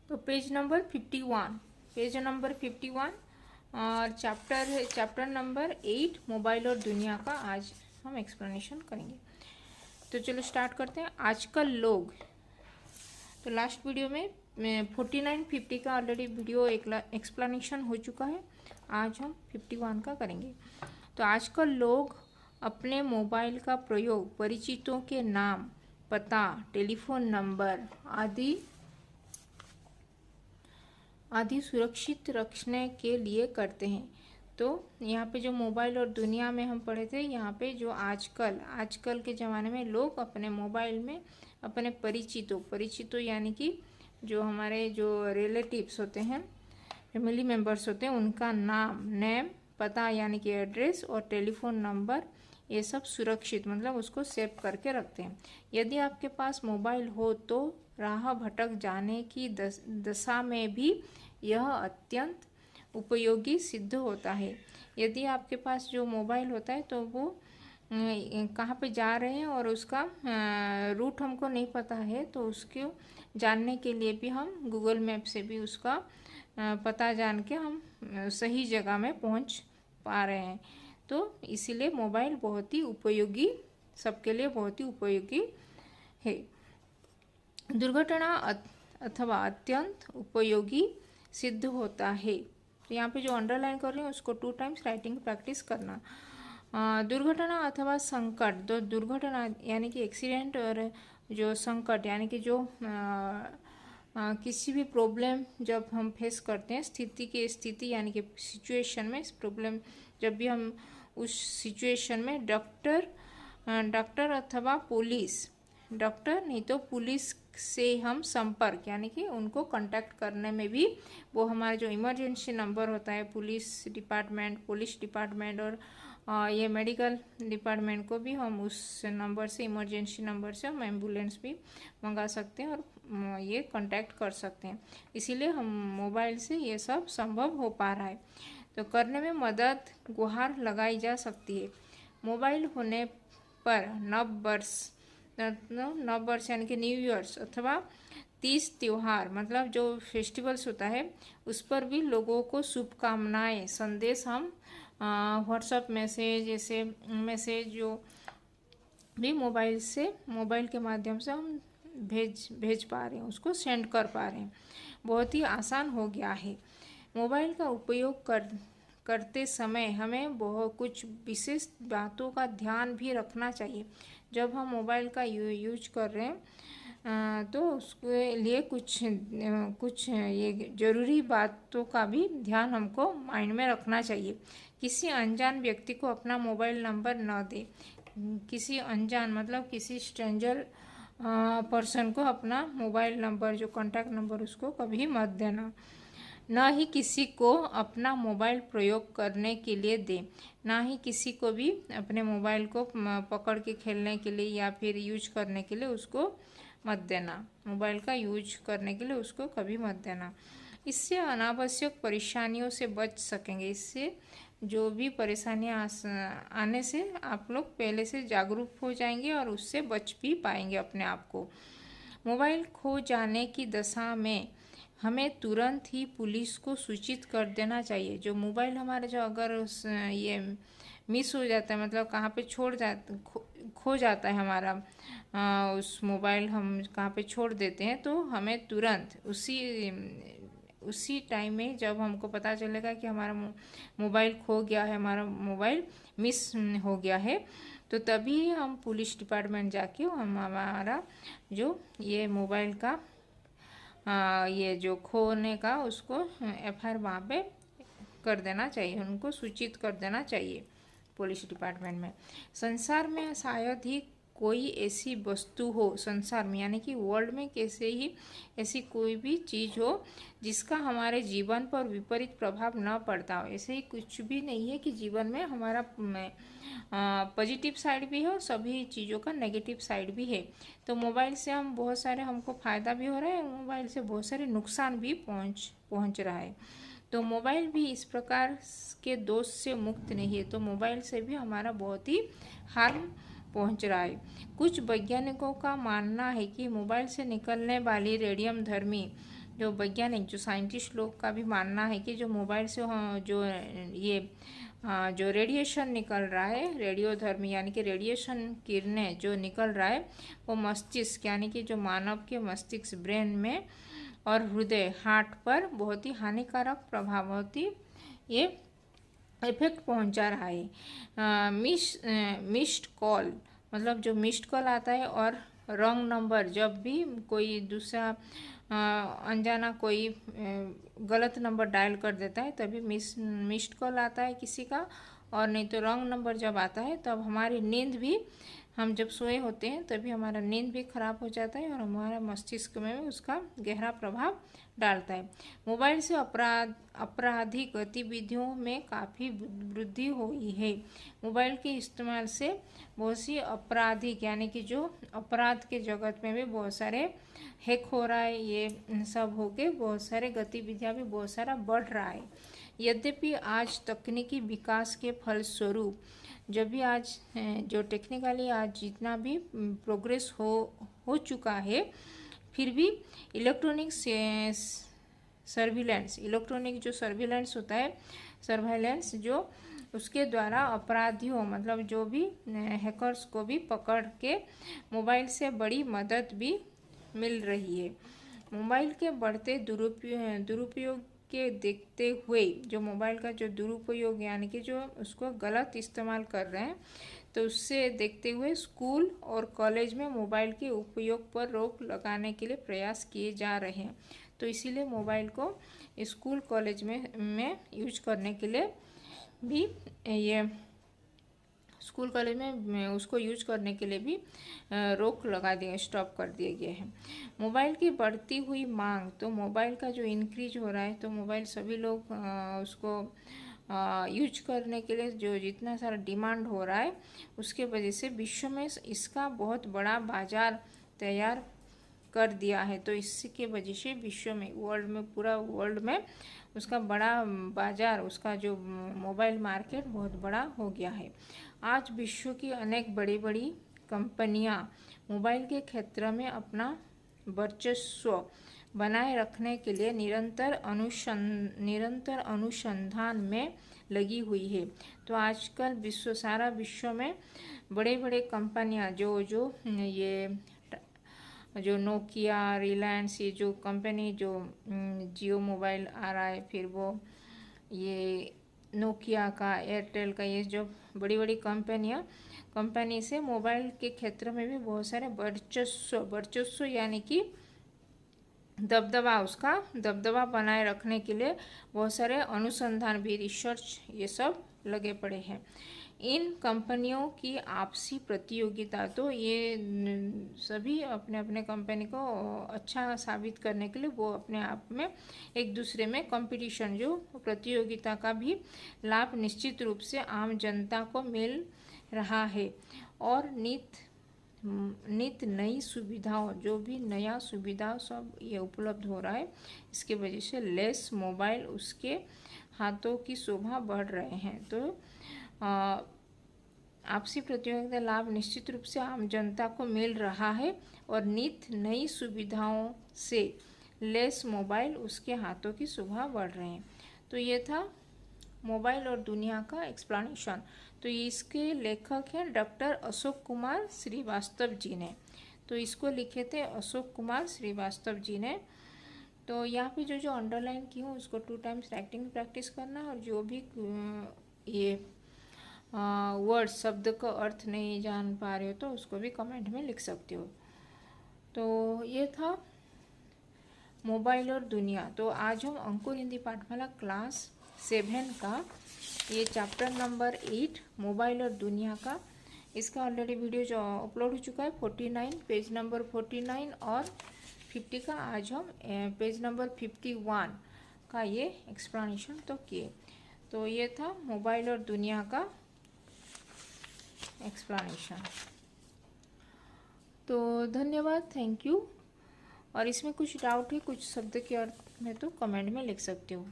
तो page number 51 और chapter number 8 mobile और दुनिया का आज हम एक्सप्लेनेशन करेंगे। तो चलो स्टार्ट करते हैं। आजकल लोग, तो लास्ट वीडियो में 49-50 का ऑलरेडी वीडियो एक्सप्लेनेशन हो चुका है। आज हम 51 का करेंगे। तो आजकल लोग अपने मोबाइल का प्रयोग परिचितों के नाम, पता, टेलीफोन नंबर आदि सुरक्षित रखने के लिए करते हैं। तो यहाँ पे जो मोबाइल और दुनिया में हम पढ़े थे, यहाँ पे जो आजकल के ज़माने में लोग अपने मोबाइल में अपने परिचितों यानी कि जो हमारे जो रिलेटिव्स होते हैं, फैमिली मेम्बर्स होते हैं, उनका नेम, पता यानी कि एड्रेस और टेलीफोन नंबर, ये सब सुरक्षित मतलब उसको सेव करके रखते हैं। यदि आपके पास मोबाइल हो तो राह भटक जाने की दशा में भी यह अत्यंत उपयोगी सिद्ध होता है। यदि आपके पास जो मोबाइल होता है तो वो कहाँ पे जा रहे हैं और उसका रूट हमको नहीं पता है, तो उसको जानने के लिए भी हम गूगल मैप से भी उसका पता जान के हम सही जगह में पहुँच पा रहे हैं। तो इसीलिए मोबाइल बहुत ही उपयोगी, सबके लिए बहुत ही उपयोगी है। दुर्घटना अथवा अत्यंत उपयोगी सिद्ध होता है। तो यहाँ पे जो अंडरलाइन कर रहे हैं उसको 2 टाइम्स राइटिंग प्रैक्टिस करना। दुर्घटना अथवा संकट, तो दुर्घटना यानी कि एक्सीडेंट, और जो संकट यानी कि जो किसी भी प्रॉब्लम जब हम फेस करते हैं, स्थिति यानी कि सिचुएशन में, इस प्रॉब्लम जब भी हम उस सिचुएशन में डॉक्टर अथवा पुलिस, डॉक्टर नहीं तो पुलिस से हम संपर्क यानी कि उनको कांटेक्ट करने में भी वो हमारा जो इमरजेंसी नंबर होता है, पुलिस डिपार्टमेंट और ये मेडिकल डिपार्टमेंट को भी हम उस नंबर से, इमरजेंसी नंबर से हम एम्बुलेंस भी मंगा सकते हैं और ये कांटेक्ट कर सकते हैं। इसीलिए हम मोबाइल से ये सब संभव हो पा रहा है। तो करने में मदद, गुहार लगाई जा सकती है। मोबाइल होने पर नव वर्ष यानी कि न्यू ईयर्स अथवा 30 त्यौहार मतलब जो फेस्टिवल्स होता है उस पर भी लोगों को शुभकामनाएं, संदेश हम व्हाट्सएप मैसेज जो भी मोबाइल के माध्यम से हम भेज पा रहे हैं, उसको सेंड कर पा रहे हैं। बहुत ही आसान हो गया है। मोबाइल का उपयोग करते समय हमें बहुत कुछ विशेष बातों का ध्यान भी रखना चाहिए। जब हम मोबाइल का यूज कर रहे हैं तो उसके लिए कुछ ये ज़रूरी बातों का भी ध्यान हमको माइंड में रखना चाहिए। किसी अनजान व्यक्ति को अपना मोबाइल नंबर न दे। किसी अनजान मतलब किसी स्ट्रेंजर पर्सन को अपना मोबाइल नंबर, जो कॉन्टैक्ट नंबर, उसको कभी मत देना। ना ही किसी को अपना मोबाइल प्रयोग करने के लिए दें। ना ही किसी को भी अपने मोबाइल को पकड़ के खेलने के लिए या फिर यूज करने के लिए उसको मत देना। मोबाइल का यूज करने के लिए उसको कभी मत देना। इससे अनावश्यक परेशानियों से बच सकेंगे। इससे जो भी परेशानियाँ आने से आप लोग पहले से जागरूक हो जाएंगे और उससे बच भी पाएंगे अपने आप को। मोबाइल खो जाने की दशा में हमें तुरंत ही पुलिस को सूचित कर देना चाहिए। जो मोबाइल हमारा जो अगर ये मिस हो जाता है, मतलब कहाँ पे खो जाता है हमारा उस मोबाइल हम कहाँ पे छोड़ देते हैं, तो हमें तुरंत उसी टाइम में जब हमको पता चलेगा कि हमारा मोबाइल खो गया है, हमारा मोबाइल मिस हो गया है, तो तभी हम पुलिस डिपार्टमेंट जाके हम हमारा जो ये मोबाइल का ये जो खोने का उसको FIR वहाँ पे कर देना चाहिए, उनको सूचित कर देना चाहिए पुलिस डिपार्टमेंट में। संसार में शायद ही कोई ऐसी वस्तु हो, संसार में यानी कि वर्ल्ड में कैसे ही ऐसी कोई भी चीज़ हो जिसका हमारे जीवन पर विपरीत प्रभाव न पड़ता हो। ऐसे ही कुछ भी नहीं है कि जीवन में हमारा पॉजिटिव साइड भी है और सभी चीज़ों का नेगेटिव साइड भी है। तो मोबाइल से हम बहुत सारे, हमको फ़ायदा भी हो रहा है, मोबाइल से बहुत सारे नुकसान भी पहुँच रहा है। तो मोबाइल भी इस प्रकार के दोष से मुक्त नहीं है। तो मोबाइल से भी हमारा बहुत ही हार्म पहुंच रहा है। कुछ वैज्ञानिकों का मानना है कि मोबाइल से निकलने वाली रेडियम धर्मी जो वैज्ञानिक जो साइंटिस्ट लोग का भी मानना है कि जो मोबाइल से जो ये जो रेडिएशन निकल रहा है, रेडियोधर्मी यानी कि रेडिएशन किरणें जो निकल रहा है, वो मस्तिष्क यानी कि जो मानव के मस्तिष्क ब्रेन में और हृदय हार्ट पर बहुत ही हानिकारक प्रभाव होती ये इफेक्ट पहुंचा रहा है। मिस्ड कॉल मतलब जो मिस्ड कॉल आता है और रॉन्ग नंबर, जब भी कोई दूसरा अनजाना कोई गलत नंबर डायल कर देता है तभी मिस्ड कॉल आता है किसी का, और नहीं तो रॉन्ग नंबर जब आता है तब हमारी नींद भी, हम जब सोए होते हैं तभी हमारा नींद भी खराब हो जाता है और हमारा मस्तिष्क में भी उसका गहरा प्रभाव डालता है। मोबाइल से आपराधिक गतिविधियों में काफ़ी वृद्धि हुई है। मोबाइल के इस्तेमाल से बहुत सी आपराधिक यानी कि जो अपराध के जगत में भी बहुत सारे हैक हो रहा है, ये सब हो के बहुत सारे गतिविधियां भी बहुत सारा बढ़ रहा है। यद्यपि आज तकनीकी विकास के फलस्वरूप जब भी आज जो टेक्निकली आज जितना भी प्रोग्रेस हो चुका है, फिर भी इलेक्ट्रॉनिक सर्विलेंस, इलेक्ट्रॉनिक जो सर्विलेंस होता है, सर्वेलेंस जो उसके द्वारा अपराधियों मतलब जो भी हैकर्स को भी पकड़ के मोबाइल से बड़ी मदद भी मिल रही है। मोबाइल के बढ़ते दुरुपयोग के देखते हुए, जो मोबाइल का जो दुरुपयोग यानी कि जो उसको गलत इस्तेमाल कर रहे हैं, तो उससे देखते हुए स्कूल और कॉलेज में मोबाइल के उपयोग पर रोक लगाने के लिए प्रयास किए जा रहे हैं। तो इसीलिए मोबाइल को स्कूल कॉलेज में यूज करने के लिए भी ये स्कूल कॉलेज में उसको यूज करने के लिए भी रोक लगा दिया, स्टॉप कर दिए गए हैं। मोबाइल की बढ़ती हुई मांग, तो मोबाइल का जो इंक्रीज हो रहा है, तो मोबाइल सभी लोग उसको यूज करने के लिए जो जितना सारा डिमांड हो रहा है, उसके वजह से विश्व में इसका बहुत बड़ा बाजार तैयार कर दिया है। तो इसके वजह से विश्व में, वर्ल्ड में, पूरा वर्ल्ड में उसका बड़ा बाजार, उसका जो मोबाइल मार्केट बहुत बड़ा हो गया है। आज विश्व की अनेक बड़ी बड़ी कंपनियां मोबाइल के क्षेत्र में अपना वर्चस्व बनाए रखने के लिए निरंतर अनुसंधान में लगी हुई है। तो आजकल सारा विश्व में बड़े बड़े कंपनियां जो नोकिया, रिलायंस, ये जो कंपनी जो जियो मोबाइल आ रहा है, फिर वो ये नोकिया का, एयरटेल का, ये जो बड़ी बड़ी कंपनी से मोबाइल के क्षेत्र में भी बहुत सारे वर्चस्व यानी कि दबदबा, उसका दबदबा बनाए रखने के लिए बहुत सारे अनुसंधान भी, रिसर्च, ये सब लगे पड़े हैं। इन कंपनियों की आपसी प्रतियोगिता, तो ये सभी अपने अपने कंपनी को अच्छा साबित करने के लिए वो अपने आप में एक दूसरे में कंपटीशन, जो प्रतियोगिता का भी लाभ निश्चित रूप से आम जनता को मिल रहा है। और नित नई सुविधाओं, जो भी नया सुविधा सब ये उपलब्ध हो रहा है, इसके वजह से लेस मोबाइल उसके हाथों की शोभा बढ़ रहे हैं। तो आपसी प्रतियोगिता लाभ निश्चित रूप से आम जनता को मिल रहा है और नित नई सुविधाओं से लेस मोबाइल उसके हाथों की शोभा बढ़ रहे हैं। तो ये था मोबाइल और दुनिया का एक्सप्लेनेशन। तो इसके लेखक हैं डॉक्टर अशोक कुमार श्रीवास्तव जी ने। तो इसको लिखे थे अशोक कुमार श्रीवास्तव जी ने। तो यहाँ पे जो अंडरलाइन की हूँ उसको 2 टाइम्स राइटिंग प्रैक्टिस करना, और जो भी ये वर्ड शब्द का अर्थ नहीं जान पा रहे हो तो उसको भी कमेंट में लिख सकते हो। तो ये था मोबाइल और दुनिया। तो आज हम अंकुर हिंदी पाठमाला क्लास 7 का ये चैप्टर नंबर 8 मोबाइल और दुनिया का, इसका ऑलरेडी वीडियो जो अपलोड हो चुका है 49, पेज नंबर 49 और 50 का, आज हम पेज नंबर 51 का ये एक्सप्लेनेशन तो किए। तो ये था मोबाइल और दुनिया का एक्सप्लेनेशन। तो धन्यवाद, थैंक यू। और इसमें कुछ डाउट है कुछ शब्द के अर्थ में तो कमेंट में लिख सकते हो।